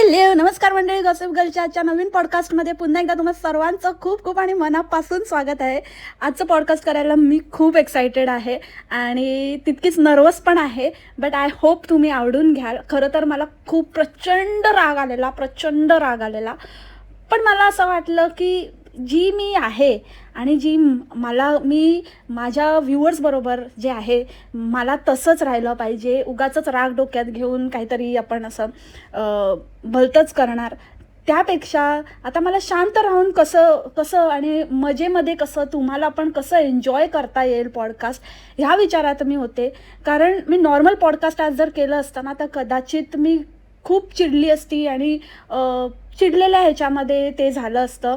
Hello नमस्कार मंडळी, gossip गर्लच्या आजच्या नवीन पॉडकास्टमध्ये पुन्हा एकदा तुम्हा सर्वांचं खूप खूप आणि मनापासून स्वागत आहे. आजचं पॉडकास्ट करायला मी खूप एक्सायटेड आहे आणि तितकीच नर्वस पण आहे. बट आय होप तुम्ही आवडून घ्याल. खरं तर मला खूप प्रचंड राग आलेला. पण मला असं वाटलं की जी मी आहे आणि मी माझ्या व्ह्युअर्सबरोबर जे आहे मला तसंच राहिलं पाहिजे. उगाचच राग डोक्यात घेऊन काहीतरी आपण असं भलतंच करणार त्यापेक्षा आता मला शांत राहून कसं आणि मजेमध्ये कसं तुम्हाला पण कसं एन्जॉय करता येईल पॉडकास्ट ह्या विचारात मी होते. कारण मी नॉर्मल पॉडकास्ट आज जर केलं असतं ना तर कदाचित मी खूप चिडली असती आणि चिडलेल्या ह्याच्यामध्ये ते झालं असतं.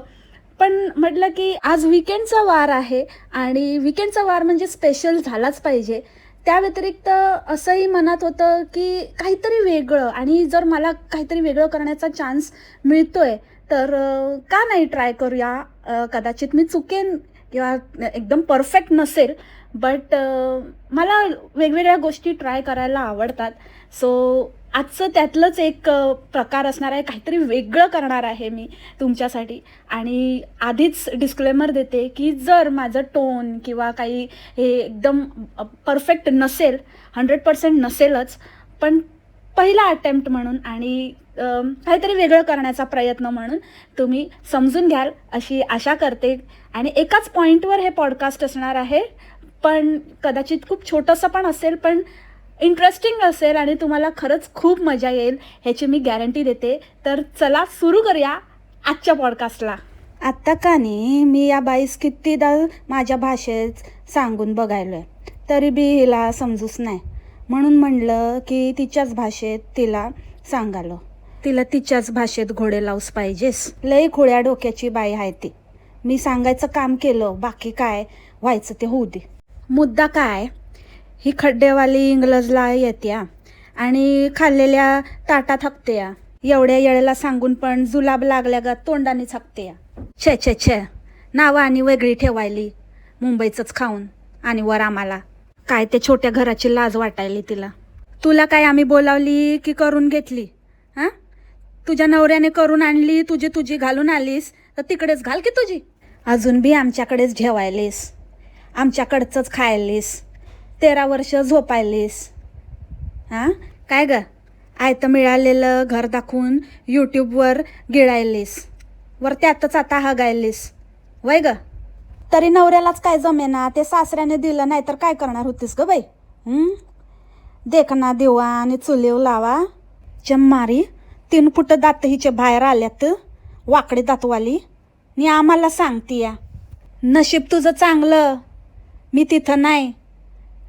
पण म्हटलं की आज विकेंडचा वार आहे आणि विकेंडचा वार म्हणजे स्पेशल झालाच पाहिजे. त्या व्यतिरिक्त असंही मनात होतं की काहीतरी वेगळं, आणि जर मला काहीतरी वेगळं करण्याचा चान्स मिळतोय तर का नाही ट्राय करूया. कदाचित मी चुकेन किंवा एकदम परफेक्ट नसेल, बट मला वेगवेगळ्या गोष्टी ट्राय करायला आवडतात. सो आजचं त्यातलंच एक प्रकार असणार आहे. काहीतरी वेगळं करणार आहे मी तुमच्यासाठी. आणि आधीच डिस्क्लेमर देते की जर माझं टोन किंवा काही हे एकदम परफेक्ट नसेल, 100% नसेलच, पण पहिला अटेम्प्ट म्हणून आणि काहीतरी वेगळं करण्याचा प्रयत्न म्हणून तुम्ही समजून घ्याल अशी आशा करते. आणि एकाच पॉईंटवर हे पॉडकास्ट असणार आहे, पण कदाचित खूप छोटंसं पण असेल, पण इंटरेस्टिंग असेल आणि तुम्हाला खरंच खूप मजा येईल ह्याची मी गॅरंटी देते. तर चला सुरू करूया आजच्या पॉडकास्टला. आत्ता का नाही मी या बाईस कितीदा माझ्या भाषेत सांगून बघायलोय तरी बी हिला समजूच नाही. म्हणून म्हणलं की तिच्याच भाषेत तिला सांगालो. तिला तिच्याच भाषेत घोडे लावूस पाहिजेस. लई खोड्या डोक्याची बाई आहे ती. मी सांगायचं काम केलं, बाकी काय व्हायचं ते होऊ दे. मुद्दा काय, ही खड्डेवाली इंग्लजला येत्या आणि खाल्लेल्या ताटात थकतेया. एवढ्या येळेला सांगून पण जुलाब लागल्या गा तोंडाने थकतेया. छे नावं आणि वेगळी ठेवायली मुंबईचंच खाऊन, आणि वर आम्हाला काय ते छोट्या घराची लाज वाटायली तिला. तुला काय आम्ही बोलावली की करून घेतली? हां, तुझ्या नवऱ्याने करून आणली, तुझी घालून आलीस तर तिकडेच घाल की तुझी. अजून बी आमच्याकडेच ठेवायलीस, आमच्याकडचंच खायलीस, 13 वर्ष झोपायलीस. हां काय ग, आयतं मिळालेलं घर दाखवून यूट्यूबवर गिळायलीस, वर त्यातच आता हगायलीस वय ग. तरी नवऱ्यालाच काय जमेना ते सासऱ्याने दिलं, नाही तर काय करणार होतीस ग बाई? देखना देवा आणि चुलीव लावा. चम्मारी 3 फुट दात हिचे बाहेर आल्यात, वाकडे दातवाली, आणि आम्हाला सांगतीया. नशीब तुझं चांगलं मी तिथं नाही,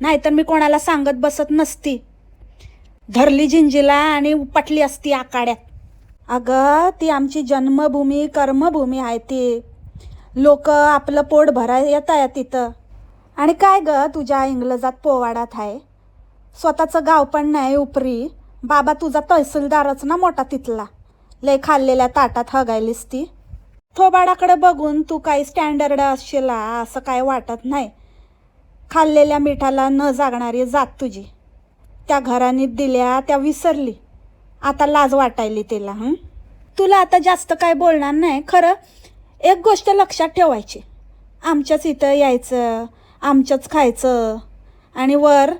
नाहीतर मी कोणाला सांगत बसत नसती. धरली झिंजीला आणि उपटली असती आकाड्यात. अगं ती आमची जन्मभूमी कर्मभूमी आहे. ती लोक आपलं पोट भराय येत आहे तिथं. आणि काय ग तुझ्या इंग्लजात पोवाडात आहे, स्वतःचं गाव पण नाही उपरी. बाबा तुझा तहसीलदारच ना मोठा तिथला. लय खाल्लेल्या ताटात हगायलीस ती. थोबाडाकडे बघून तू काही स्टँडर्ड असशील असं काय वाटत नाही. खाल्लेल्या मिठाला न जागणारी जात तुझी. त्या घराने दिल्या त्या विसरली, आता लाज वाटायली तिला. तुला आता जास्त काय बोलणार नाही. खरं एक गोष्ट लक्षात ठेवायची, आमच्याच इथं यायचं, आमचंच खायचं आणि वर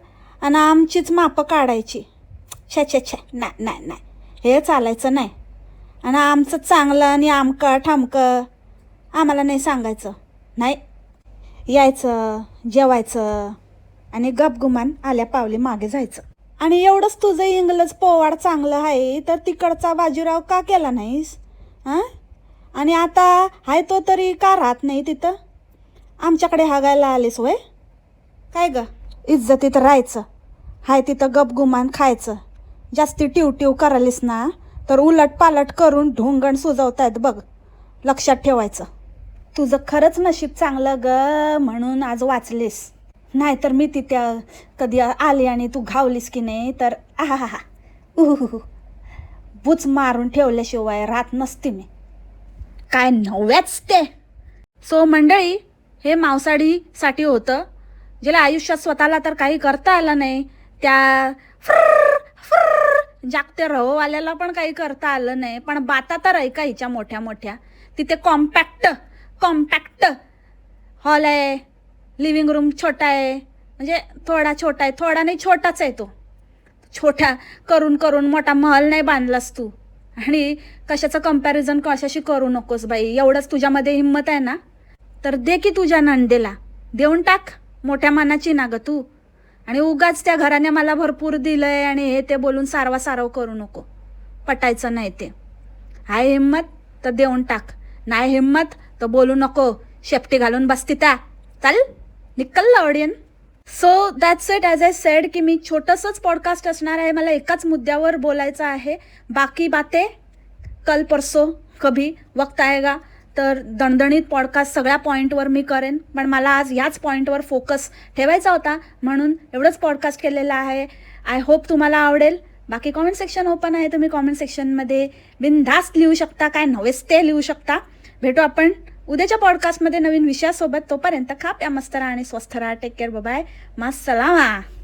आणि आमचीच मापं काढायची. छे नाही, हे चालायचं नाही. आणि आमचं चांगलं आणि आमकं ठामकं आम्हाला नाही सांगायचं. नाही, यायचं, जेवायचं आणि गपगुमान आल्या पावली मागे जायचं. आणि एवढंच तुझं इंग्लज पोवाड चांगलं आहे तर तिकडचा बाजीराव का केला नाहीस? आणि आता हाय तो तरी का राहत नाही तिथं? आमच्याकडे हागायला आलीस वय? काय ग, इज्जतीत राहायचं, हाय तिथं गपगुमान खायचं. जास्ती टिवटिव करालीस ना तर उलट पालट करून ढोंगण सुजवतायत बघ, लक्षात ठेवायचं. तुझं खरंच नशीब चांगलं ग म्हणून आज वाचलीस, नाहीतर मी तिथे कधी आली आणि तू घावलीस की नाही तर आहा बुच मारून ठेवल्याशिवाय राहत नसते मी. काय नव्याच ते. सो मंडळी, हे मावसाडीसाठी होतं. ज्याला आयुष्यात स्वतःला तर काही करता आलं नाही, त्या जागते रहोवाल्याला पण काही करता आलं नाही, पण बाता तर ऐका हिच्या मोठ्या मोठ्या. तिथे कॉम्पॅक्ट कॉम्पॅक्ट हॉल आहे, लिव्हिंग रूम छोटा आहे, म्हणजे थोडा छोटा आहे, थोडा नाही छोटाच आहे तो. छोटा करून करून मोठा महल नाही बांधलास तू. आणि कशाचं कंपॅरिझन कशाशी करू नकोस बाई. एवढंच तुझ्यामध्ये हिंमत आहे ना, तर दे की तुझ्या नंदेला देऊन टाक. मोठ्या मनाची ना ग तू. आणि उगाच त्या घराने मला भरपूर दिलंय आणि हे ते बोलून सारवा सारव करू नको. पटायचं नाही ते. आहे हिंमत तर देऊन टाक, नाही हिंमत तर बोलू नको. शेपटी घालून बसती त्या. चाल निकल ऑडियन. So that's it. As I said की मी छोटंसंच पॉडकास्ट असणार आहे. मला एकाच मुद्द्यावर बोलायचं आहे. बाकी बाते कल परसो कभी वक्त आएगा तर दणदणीत पॉडकास्ट सगळ्या पॉईंटवर मी करेन. पण मला आज याच पॉईंटवर फोकस ठेवायचा होता म्हणून एवढंच पॉडकास्ट केलेलं आहे. आय होप तुम्हाला आवडेल. बाकी कॉमेंट सेक्शन ओपन आहे. तुम्ही कॉमेंट सेक्शनमध्ये बिनधास्त लिहू शकता, काय नवेच ते लिहू शकता. भेटू आपण उद्याच्या पॉडकास्टमध्ये नवीन विषयासोबत. तोपर्यंत खा प्या मस्त राहा आणि स्वस्थ राहा. Take care. बाय. मास्सलामा.